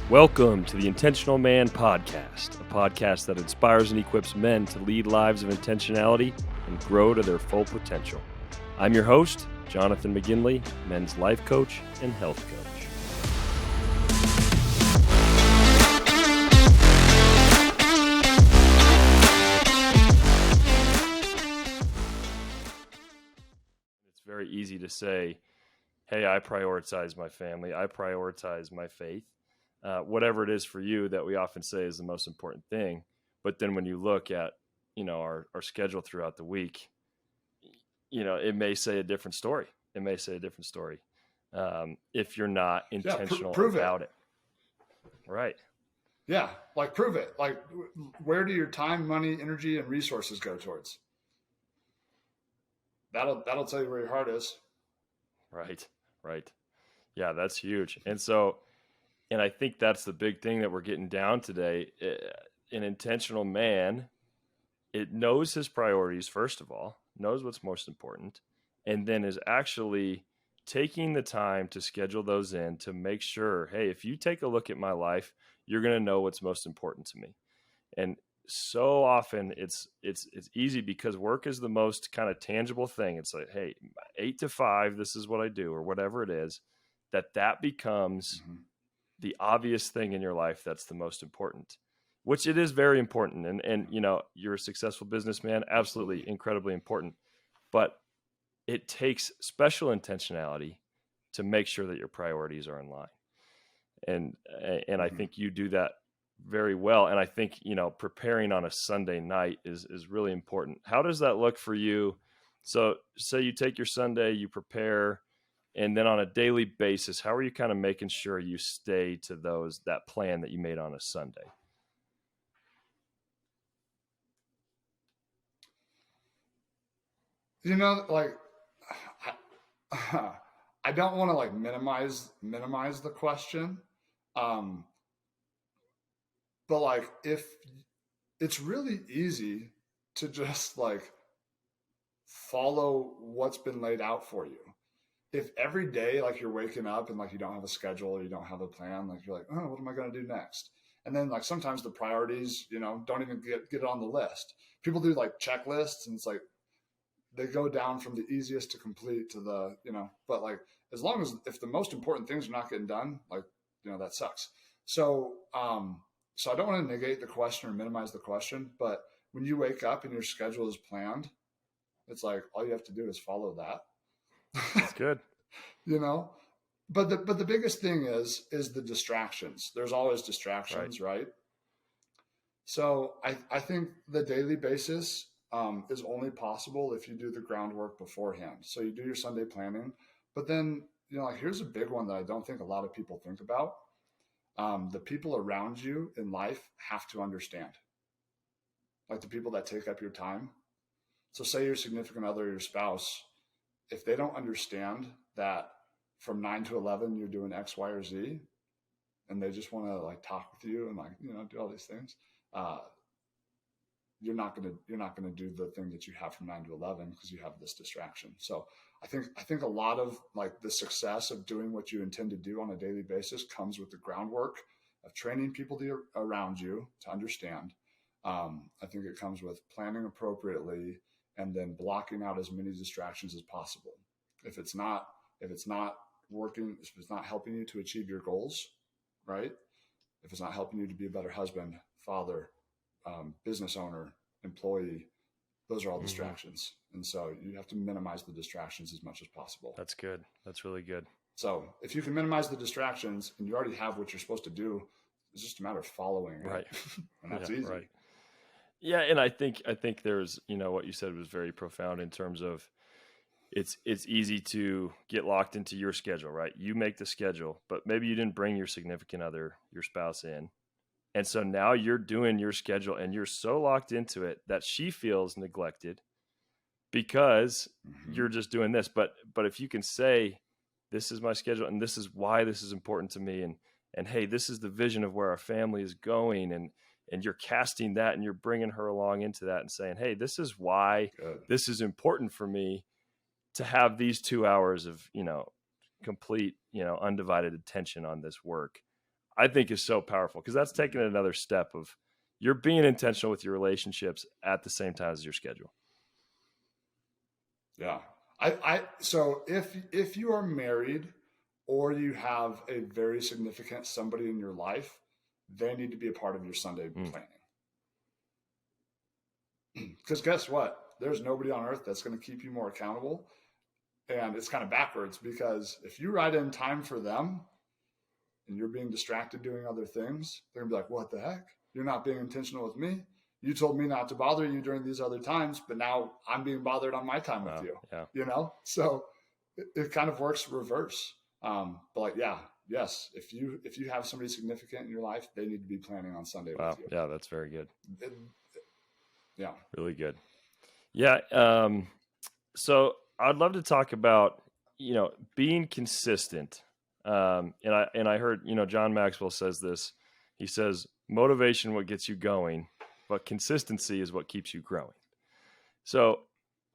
Welcome to the Intentional Man Podcast, a podcast that inspires and equips men to lead lives of intentionality and grow to their full potential. I'm your host, Jonathan McGinley, men's life coach and health coach. It's very easy to say, hey, I prioritize my family, I prioritize my faith. Whatever it is for you that we often say is the most important thing. But then when you look at, our schedule throughout the week, it may say a different story. If you're not intentional about it. Right. Yeah. Like prove it. Like where do your time, money, energy, and resources go towards? That'll tell you where your heart is. Right. Yeah, that's huge. And I think that's the big thing that we're getting down today. An intentional man, it knows his priorities, first of all, knows what's most important, and then is actually taking the time to schedule those in to make sure, hey, if you take a look at my life, you're going to know what's most important to me. And so often it's easy because work is the most kind of tangible thing. It's like, hey, 8 to 5, this is what I do, or whatever it is, that becomes the obvious thing in your life that's the most important, which it is very important. And you're a successful businessman, absolutely incredibly important, but it takes special intentionality to make sure that your priorities are in line. And I think you do that very well. And I think, preparing on a Sunday night is really important. How does that look for you? So say you take your Sunday, you prepare, and then on a daily basis, how are you kind of making sure you stay to that plan that you made on a Sunday? I don't want to minimize the question. But if it's really easy to just follow what's been laid out for you. If every day, you're waking up and you don't have a schedule or you don't have a plan, you're like, oh, what am I going to do next? And then sometimes the priorities, don't even get on the list. People do checklists and it's they go down from the easiest to complete to the, but as long as, if the most important things are not getting done, that sucks. So I don't want to negate the question or minimize the question, but when you wake up and your schedule is planned, it's all you have to do is follow that. That's good. But the biggest thing is the distractions. There's always distractions, right? So I think the daily basis is only possible if you do the groundwork beforehand. So you do your Sunday planning, but then, here's a big one that I don't think a lot of people think about. The people around you in life have to understand, the people that take up your time. So say your significant other, your spouse, if they don't understand that from 9 to 11, you're doing X, Y, or Z, and they just want to talk with you and do all these things, you're not going to do the thing that you have from 9 to 11 because you have this distraction. So I think a lot of the success of doing what you intend to do on a daily basis comes with the groundwork of training people around you to understand. I think it comes with planning appropriately and then blocking out as many distractions as possible. If it's not working, if it's not helping you to achieve your goals, right? If it's not helping you to be a better husband, father, business owner, employee, those are all distractions. And so you have to minimize the distractions as much as possible. That's good. That's really good. So if you can minimize the distractions and you already have what you're supposed to do, it's just a matter of following. Right. And that's easy. Right. Yeah. And I think there's, what you said was very profound in terms of it's easy to get locked into your schedule, right? You make the schedule, but maybe you didn't bring your significant other, your spouse in. And so now you're doing your schedule and you're so locked into it that she feels neglected because you're just doing this. But if you can say, this is my schedule and this is why this is important to me. And hey, this is the vision of where our family is going. And you're casting that and you're bringing her along into that and saying, hey, this is why this is important for me to have these 2 hours of, complete, undivided attention on this work. I think is so powerful, because that's taking another step of you're being intentional with your relationships at the same time as your schedule. Yeah. So if you are married or you have a very significant somebody in your life, they need to be a part of your Sunday planning. Because guess what? There's nobody on earth that's going to keep you more accountable. And it's kind of backwards, because if you write in time for them and you're being distracted doing other things, they're going to be like, what the heck? You're not being intentional with me. You told me not to bother you during these other times, but now I'm being bothered on my time with you, yeah. you know? So it kind of works reverse. But like, yeah, yes. If you have somebody significant in your life, they need to be planning on Sunday with you. Yeah. That's very good. Yeah. Really good. Yeah. So I'd love to talk about, being consistent. And I heard, John Maxwell says this. He says, motivation what gets you going, but consistency is what keeps you growing. So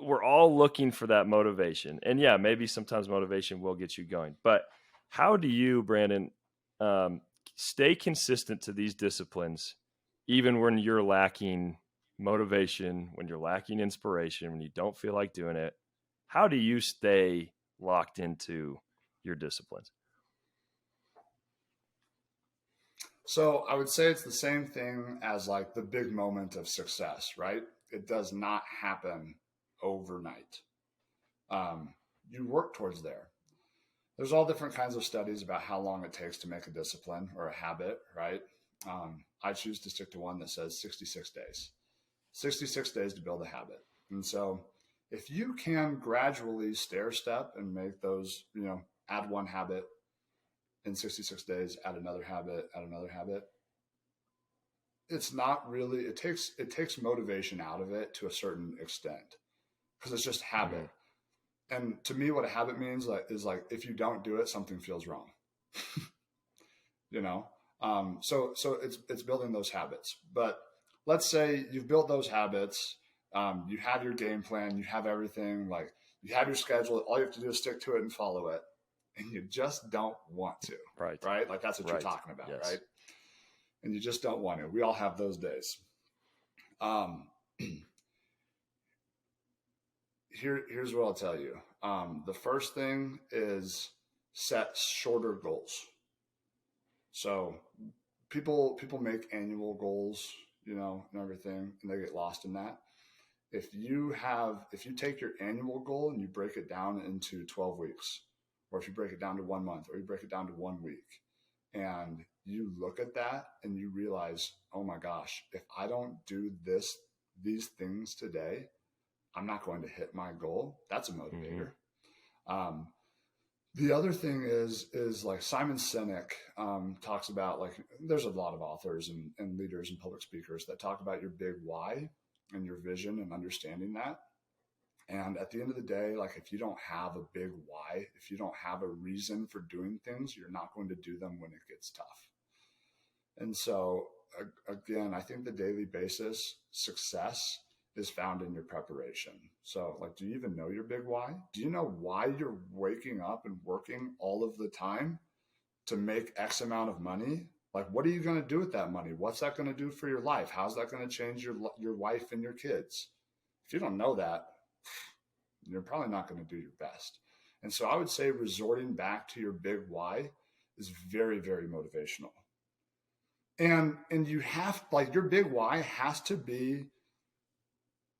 we're all looking for that motivation. And yeah, maybe sometimes motivation will get you going. But how do you, Brandon, stay consistent to these disciplines, even when you're lacking motivation, when you're lacking inspiration, when you don't feel like doing it? How do you stay locked into your disciplines? So I would say it's the same thing as like the big moment of success, right? It does not happen overnight. You work towards there. There's all different kinds of studies about how long it takes to make a discipline or a habit, right? I choose to stick to one that says 66 days. 66 days to build a habit. And so if you can gradually stair step and make those, add one habit in 66 days, add another habit, it's not really, it takes motivation out of it to a certain extent, because it's just habit. Mm-hmm. And to me, what a habit means is like, if you don't do it, something feels wrong. So it's building those habits. But let's say you've built those habits, you have your game plan, you have everything, like you have your schedule. All you have to do is stick to it and follow it, and you just don't want to. Right? Like that's what you're talking about, yes. Right? And you just don't want to. We all have those days. Here's what I'll tell you. The first thing is set shorter goals. So people make annual goals, and everything, and they get lost in that. If you take your annual goal and you break it down into 12 weeks, or if you break it down to 1 month, or you break it down to 1 week, and you look at that and you realize, oh my gosh, if I don't do these things today, I'm not going to hit my goal. That's a motivator. Mm-hmm. The other thing is like Simon Sinek talks about, like, there's a lot of authors and leaders and public speakers that talk about your big why and your vision and understanding that. And at the end of the day, like, if you don't have a big why, if you don't have a reason for doing things, you're not going to do them when it gets tough. And so again, I think the daily basis success is found in your preparation. So like, do you even know your big why? Do you know why you're waking up and working all of the time to make X amount of money? Like, what are you going to do with that money? What's that going to do for your life? How's that going to change your wife and your kids? If you don't know that, you're probably not going to do your best. And so I would say resorting back to your big why is very, very motivational. And you have, like, your big why has to be,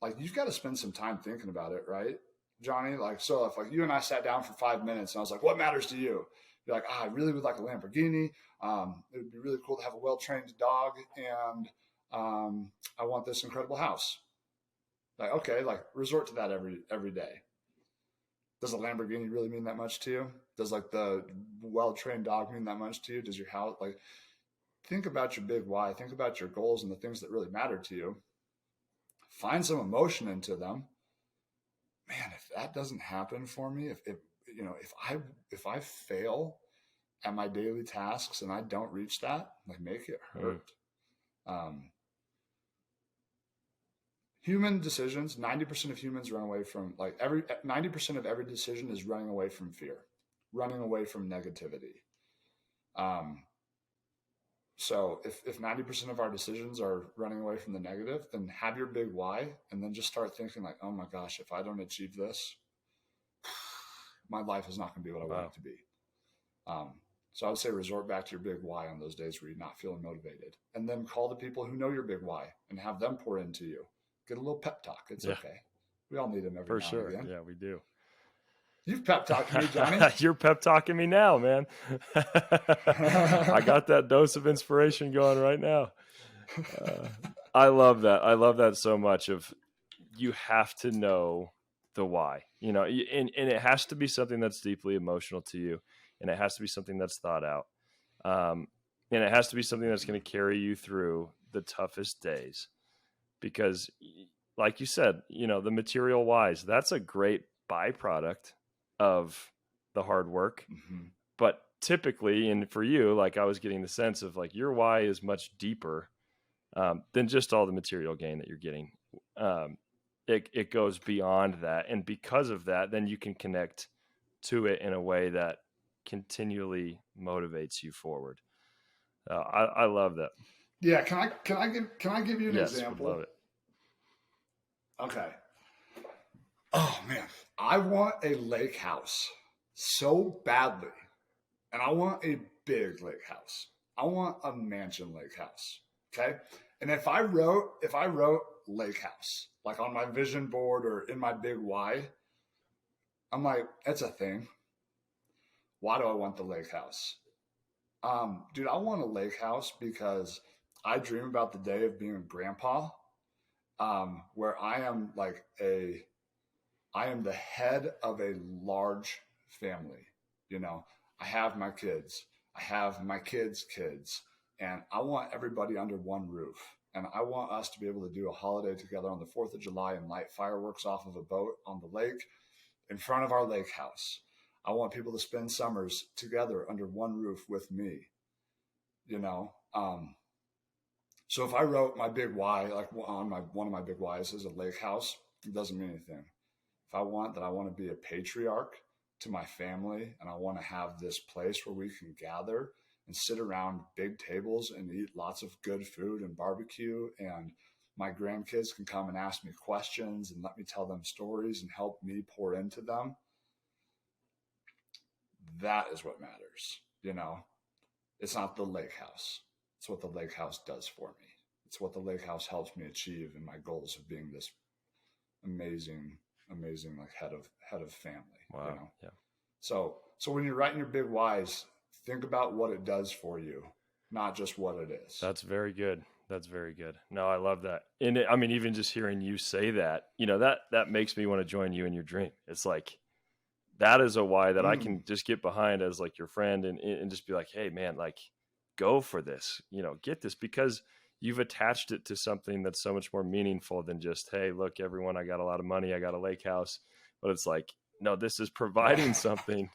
like, you've got to spend some time thinking about it, right, Johnny? Like, so if like you and I sat down for 5 minutes and I was like, what matters to you? You're like, I really would like a Lamborghini. It would be really cool to have a well-trained dog, and I want this incredible house. Like, okay, like, resort to that every day. Does a Lamborghini really mean that much to you? Does like the well-trained dog mean that much to you? Does your house, like, think about your big why, think about your goals and the things that really matter to you. Find some emotion into them. Man, if that doesn't happen for me, if I fail at my daily tasks and I don't reach that, like, make it hurt. Human decisions, 90% of humans run away from, like, 90% of every decision is running away from fear, running away from negativity. So if 90% of our decisions are running away from the negative, then have your big why and then just start thinking like, oh my gosh, if I don't achieve this, my life is not going to be what I want it to be. So I would say resort back to your big why on those days where you're not feeling motivated, and then call the people who know your big why and have them pour into you. Get a little pep talk. It's okay. We all need them every now and again. Yeah, we do. You've pep talked me, Johnny. You're pep talking me now, man. I got that dose of inspiration going right now. I love that. I love that so much. Of you have to know the why, and it has to be something that's deeply emotional to you, and it has to be something that's thought out, and it has to be something that's going to carry you through the toughest days. Because, like you said, the material wise, that's a great byproduct of the hard work. Mm-hmm. But typically, and for you, like I was getting the sense of like your why is much deeper than just all the material gain that you're getting. It goes beyond that. And because of that, then you can connect to it in a way that continually motivates you forward. I love that. Yeah. Can I give you an example? Would love it. Okay. Oh man, I want a lake house so badly. And I want a big lake house. I want a mansion lake house. Okay. And if I wrote lake house, like on my vision board or in my big why, I'm like, it's a thing. Why do I want the lake house? Dude, I want a lake house because I dream about the day of being a grandpa, where I am the head of a large family. I have my kids, I have my kids' kids, and I want everybody under one roof. And I want us to be able to do a holiday together on the 4th of July and light fireworks off of a boat on the lake in front of our lake house. I want people to spend summers together under one roof with me, So if I wrote my big why, like one of my big whys is a lake house, it doesn't mean anything. If I want to be a patriarch to my family, and I want to have this place where we can gather and sit around big tables and eat lots of good food and barbecue, and my grandkids can come and ask me questions and let me tell them stories and help me pour into them. That is what matters. It's not the lake house. It's what the lake house does for me. It's what the lake house helps me achieve in my goals of being this amazing like head of family. Wow. Yeah. So when you're writing your big whys, think about what it does for you, not just what it is. That's very good. No, I love that. And even just hearing you say that, that makes me want to join you in your dream. It's like, that is a why that I can just get behind as like your friend and just be like, hey man, like go for this, get this, because you've attached it to something that's so much more meaningful than just, hey, look, everyone, I got a lot of money, I got a lake house. But it's like, no, this is providing something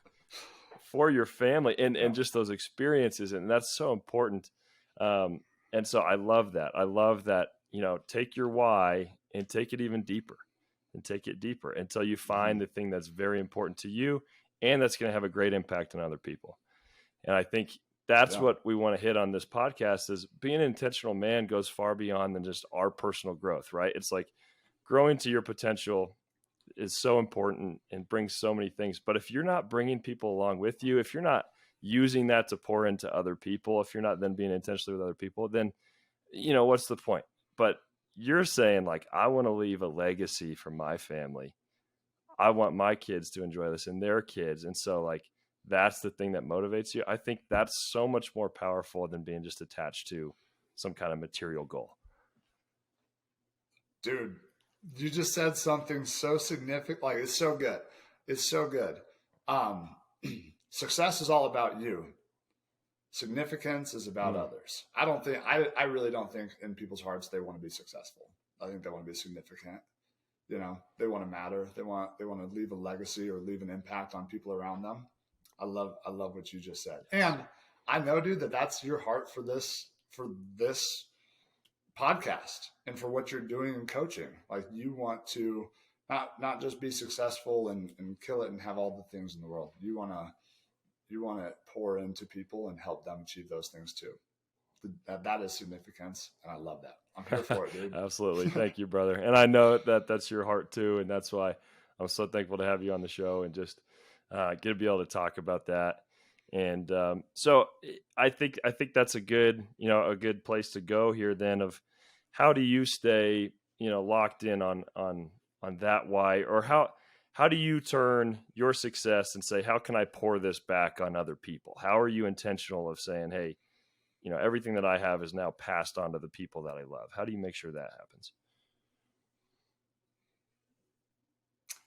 for your family and just those experiences. And that's so important. And so I love that. Take your why and take it even deeper and take it deeper until you find the thing that's very important to you and that's going to have a great impact on other people. And I think that's what we want to hit on this podcast is being an intentional man goes far beyond than just our personal growth, right? It's like growing to your potential is so important and brings so many things. But if you're not bringing people along with you, if you're not using that to pour into other people, if you're not then being intentional with other people, then, what's the point? But you're saying like, I want to leave a legacy for my family. I want my kids to enjoy this and their kids. And so like, that's the thing that motivates you. I think that's so much more powerful than being just attached to some kind of material goal. Dude, you just said something so significant. Like, it's so good. It's so good. Success is all about you. Significance is about others. I really don't think in people's hearts they want to be successful. I think they want to be significant. They want to matter. They want to leave a legacy or leave an impact on people around them. I love what you just said. And I know, dude, that's your heart for this podcast and for what you're doing in coaching. Like, you want to not just be successful and kill it and have all the things in the world. You want to pour into people and help them achieve those things too. that is significance. And I love that. I'm here for it, dude. Absolutely. Thank you, brother. And I know that that's your heart too. And that's why I'm so thankful to have you on the show and just get to be able to talk about that. And so I think that's a good, a good place to go here then of how do you stay, locked in on that why, or how do you turn your success and say, how can I pour this back on other people? How are you intentional of saying, hey, everything that I have is now passed on to the people that I love? How do you make sure that happens?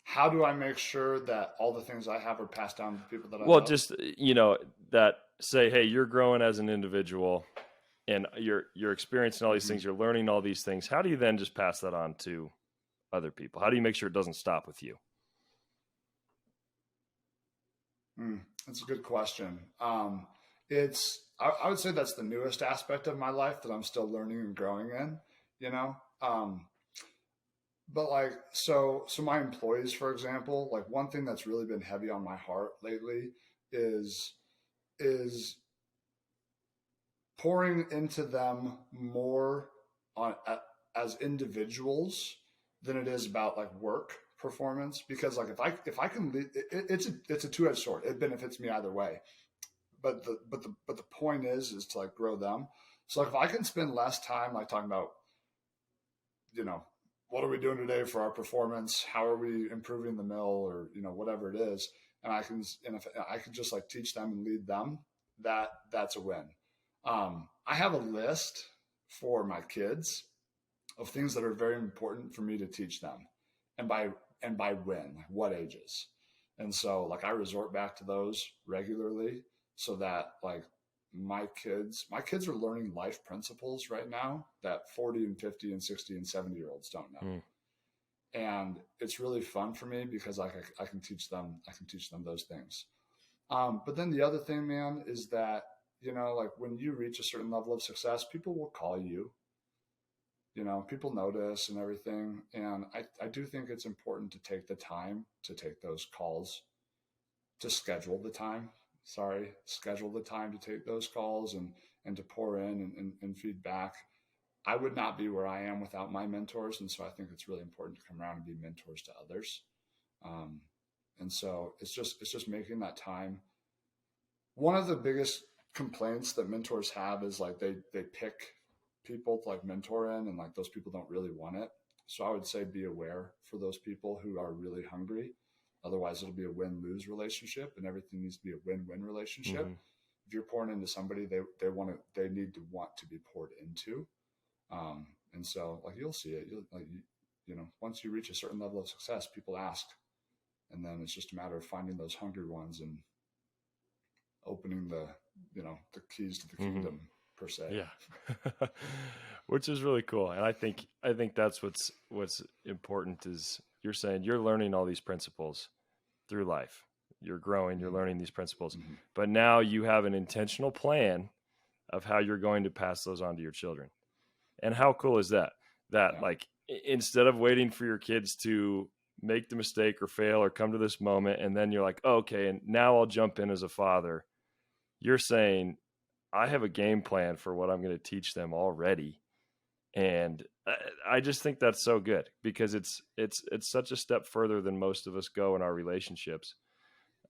How do I make sure that all the things I have are passed down to the people that I Well, love? just, that say, hey, you're growing as an individual and you're experiencing all these things, you're learning all these things. How do you then just pass that on to other people? How do you make sure it doesn't stop with you? That's a good question. I would say that's the newest aspect of my life that I'm still learning and growing in, you know? But like, so my employees, for example, like one thing that's really been heavy on my heart lately is pouring into them more on as individuals than it is about like work performance. Because like if I can lead, it's a two-edged sword. It benefits me either way. But the point is to like grow them. So like if I can spend less time like talking about, what are we doing today for our performance? How are we improving the mill, or whatever it is, and if I can just like teach them and lead them, that's a win. I have a list for my kids of things that are very important for me to teach them, and by when, like what ages. And so like I resort back to those regularly so that like my kids are learning life principles right now that 40 and 50 and 60 and 70-year-olds don't know. And it's really fun for me because like I can teach them those things. But then the other thing, man, is that, like when you reach a certain level of success, people will call you, people notice and everything. And I do think it's important to take the time to take those calls, to schedule the time to take those calls and to pour in and feedback. I would not be where I am without my mentors. And so I think it's really important to come around and be mentors to others. And so it's just making that time. One of the biggest complaints that mentors have is like they pick people to like mentor in, and like those people don't really want it. So I would say be aware for those people who are really hungry. Otherwise it'll be a win-lose relationship, and everything needs to be a win-win relationship. If you're pouring into somebody, they need to want to be poured into. And so like, you'll see it, once you reach a certain level of success, people ask, and then it's just a matter of finding those hungry ones and opening the keys to the kingdom per se. Yeah. Which is really cool. And I think that's what's important is you're saying you're learning all these principles through life. You're growing, you're learning these principles, but now you have an intentional plan of how you're going to pass those on to your children. And how cool is that? Like, instead of waiting for your kids to make the mistake or fail or come to this moment, and then you're like, oh, okay, and now I'll jump in as a father. You're saying, I have a game plan for what I'm going to teach them already. And I just think that's so good because it's such a step further than most of us go in our relationships,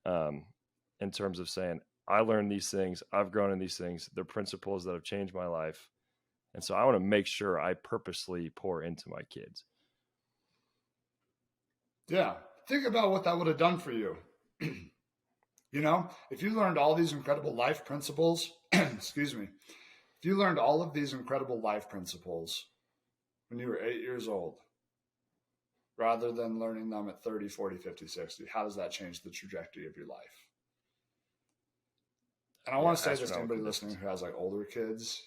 in terms of saying, I learned these things, I've grown in these things, they're principles that have changed my life. And so I want to make sure I purposely pour into my kids. Yeah. Think about what that would have done for you. If you learned all these incredible life principles, excuse me, if you learned all of these incredible life principles when you were 8 years old, rather than learning them at 30, 40, 50, 60, how does that change the trajectory of your life? And I want to say this to anybody listening who has like older kids,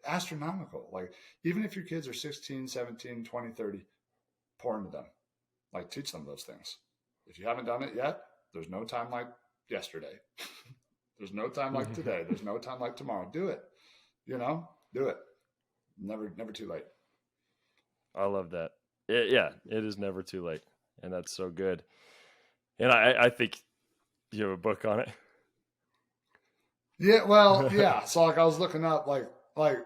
astronomical. Like, even if your kids are 16, 17, 20, 30, pour into them. Like, teach them those things. If you haven't done it yet, there's no time like yesterday. There's no time like today. There's no time like tomorrow. Do it. Do it. Never too late. I love that. It is never too late. And that's so good. And I think you have a book on it. Yeah, well, yeah. So like I was looking up like like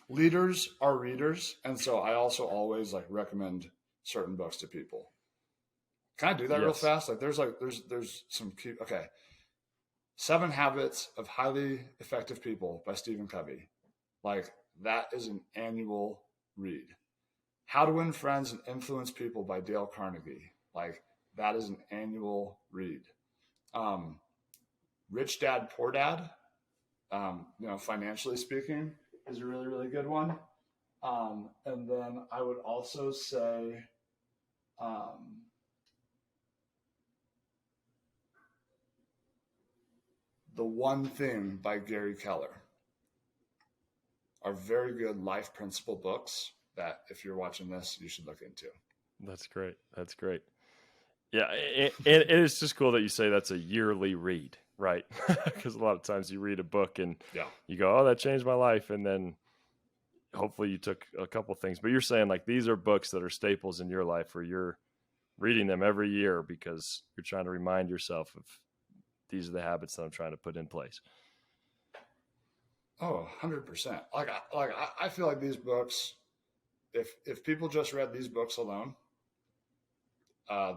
leaders are readers, and so I also always like recommend certain books to people. Can I do that real Yes. fast? Like there's some key. Okay, 7 Habits of Highly Effective People by Stephen Covey. Like that is an annual read. How to Win Friends and Influence People by Dale Carnegie. Like that is an annual read. Um, Rich Dad Poor Dad. Financially speaking, is a really really good one. And then I would also say um, The One Thing by Gary Keller are very good life principle books that if you're watching this, you should look into. That's great. That's great. Yeah, and it's just cool that you say that's a yearly read, right? Because a lot of times you read a book and Yeah. you go, "Oh, that changed my life," and then hopefully you took a couple things. But you're saying like these are books that are staples in your life, where you're reading them every year because you're trying to remind yourself of these are the habits that I'm trying to put in place. Oh, 100%. I feel like these books, if people just read these books alone, uh,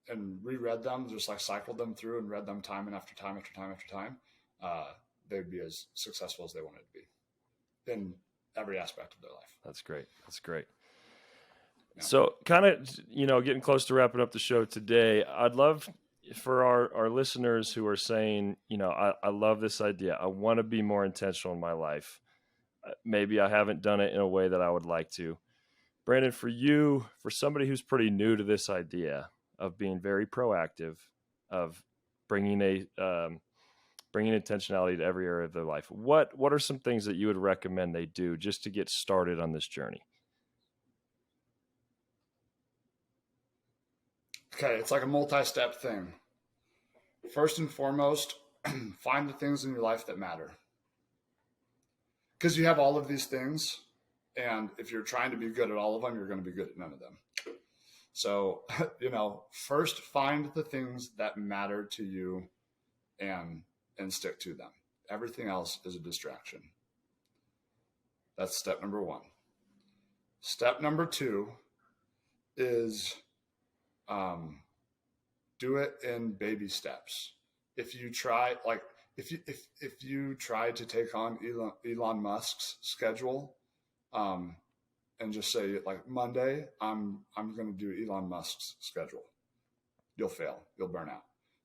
and reread them, just like cycled them through and read them time and after time after time after time, uh, they'd be as successful as they wanted to be in every aspect of their life. That's great. That's great. Yeah. So kind of, getting close to wrapping up the show today, I'd love for our listeners who are saying, I love this idea. I want to be more intentional in my life. Maybe I haven't done it in a way that I would like to. Brandon, for you, for somebody who's pretty new to this idea of being very proactive, of bringing bringing intentionality to every area of their life, what are some things that you would recommend they do just to get started on this journey? Okay, it's like a multi-step thing. First and foremost, find the things in your life that matter. Because you have all of these things, and if you're trying to be good at all of them, you're going to be good at none of them. So, first find the things that matter to you and stick to them. Everything else is a distraction. That's step number one. Step number two is do it in baby steps. If you try, like, if you try to take on Elon Musk's schedule, and just say like Monday, I'm going to do Elon Musk's schedule, you'll fail. You'll burn out.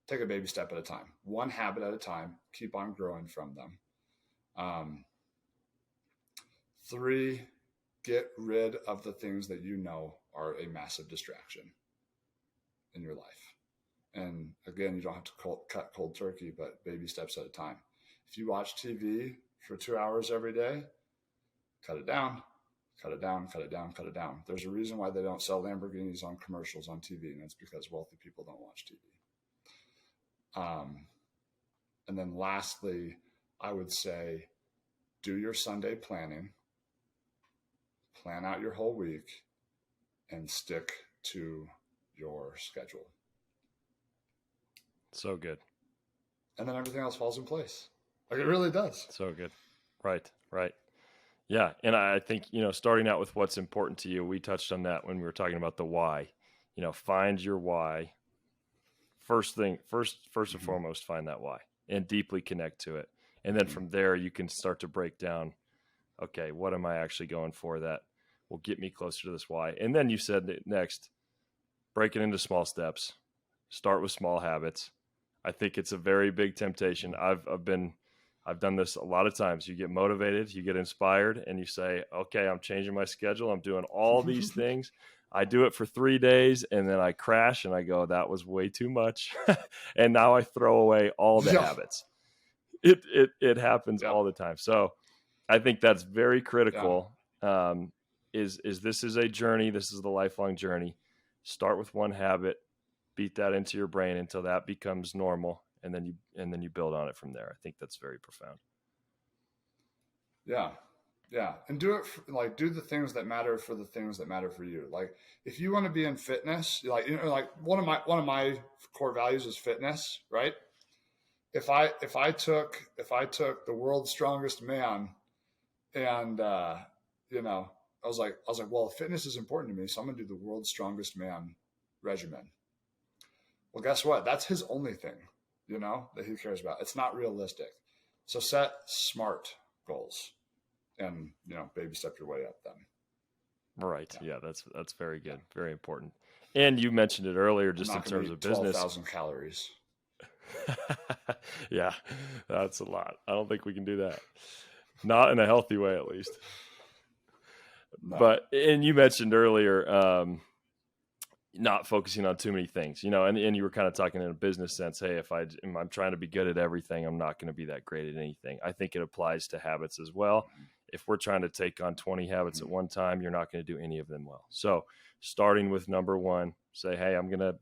Take a baby step at a time, one habit at a time. Keep on growing from them. 3, get rid of the things that you know are a massive distraction in your life. And again, you don't have to cut cold turkey, but baby steps at a time. If you watch TV for 2 hours every day, cut it down, cut it down, cut it down, cut it down. There's a reason why they don't sell Lamborghinis on commercials on TV, and it's because wealthy people don't watch TV. And then lastly, I would say, do your Sunday planning, plan out your whole week, and stick to your schedule. So good. And then everything else falls in place. Like it really does. So good. Right. Yeah. And I think, starting out with what's important to you, we touched on that when we were talking about the why. Find your why. First and foremost, find that why and deeply connect to it. And then from there, you can start to break down, okay, what am I actually going for that will get me closer to this why? And then you said that next, break it into small steps. Start with small habits. I think it's a very big temptation. I've done this a lot of times. You get motivated, you get inspired, and you say, okay, I'm changing my schedule. I'm doing all these things. I do it for 3 days, and then I crash, and I go, that was way too much. And now I throw away all the habits. It happens all the time. So I think that's very critical. Is this is a journey. This is the lifelong journey. Start with one habit, beat that into your brain until that becomes normal. And then you build on it from there. I think that's very profound. Yeah. And do it do the things that matter for the things that matter for you. Like if you want to be in fitness, like one of my core values is fitness, right? If I took the world's strongest man And, I was like, well, fitness is important to me. So I'm going to do the world's strongest man regimen. Well, guess what? That's his only thing, that he cares about. It's not realistic. So set smart goals and, baby step your way up then. Right. Yeah, that's very good. Very important. And you mentioned it earlier, just in terms of business. 12,000 calories. Yeah, that's a lot. I don't think we can do that. Not in a healthy way, at least. No. And you mentioned earlier, not focusing on too many things, and you were kind of talking in a business sense. Hey, if I'm trying to be good at everything, I'm not going to be that great at anything. I think it applies to habits as well. If we're trying to take on 20 habits at one time, you're not going to do any of them well. So starting with number one, say, hey, I'm going to,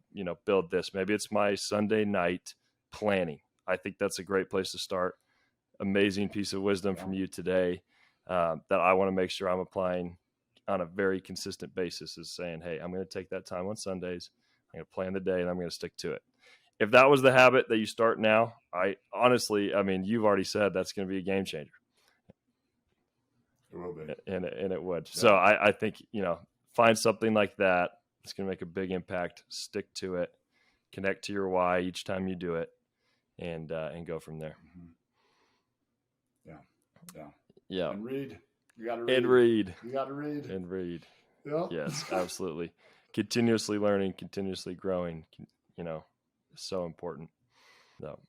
build this. Maybe it's my Sunday night planning. I think that's a great place to start. Amazing piece of wisdom from you today that I want to make sure I'm applying on a very consistent basis, is saying, hey, I'm going to take that time on Sundays. I'm going to plan the day and I'm going to stick to it. If that was the habit that you start now, you've already said that's going to be a game changer. It will be. And it would. Yeah. So I think, find something like that. It's going to make a big impact. Stick to it. Connect to your why each time you do it, and go from there. Yeah. And read. You got to read. You got to read. And read. Yeah. Yes, absolutely. Continuously learning, continuously growing, so important. So.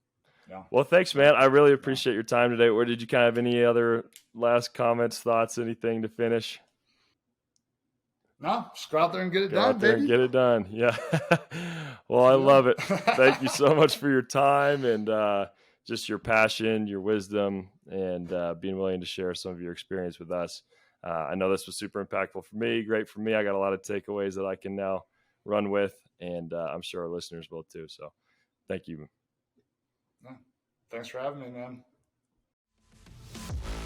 Yeah. Well, thanks, man. I really appreciate your time today. Or did you kind of have any other last comments, thoughts, anything to finish? No, just go out there and get it done, baby. And get it done. Yeah. Well, I love it. Thank you so much for your time and just your passion, your wisdom, and being willing to share some of your experience with us. I know this was super impactful for me, great for me. I got a lot of takeaways that I can now run with, and I'm sure our listeners will too. So thank you. Thanks for having me, man.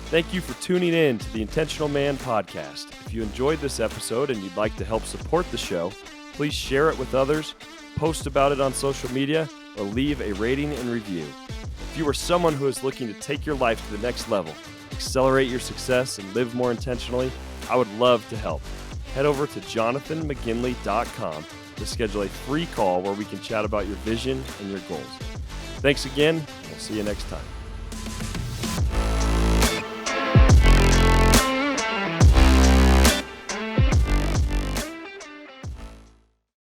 Thank you for tuning in to the Intentional Man podcast. If you enjoyed this episode and you'd like to help support the show, please share it with others, post about it on social media, or leave a rating and review. If you are someone who is looking to take your life to the next level, accelerate your success, and live more intentionally, I would love to help. Head over to jonathanmcginley.com to schedule a free call where we can chat about your vision and your goals. Thanks again. We'll see you next time.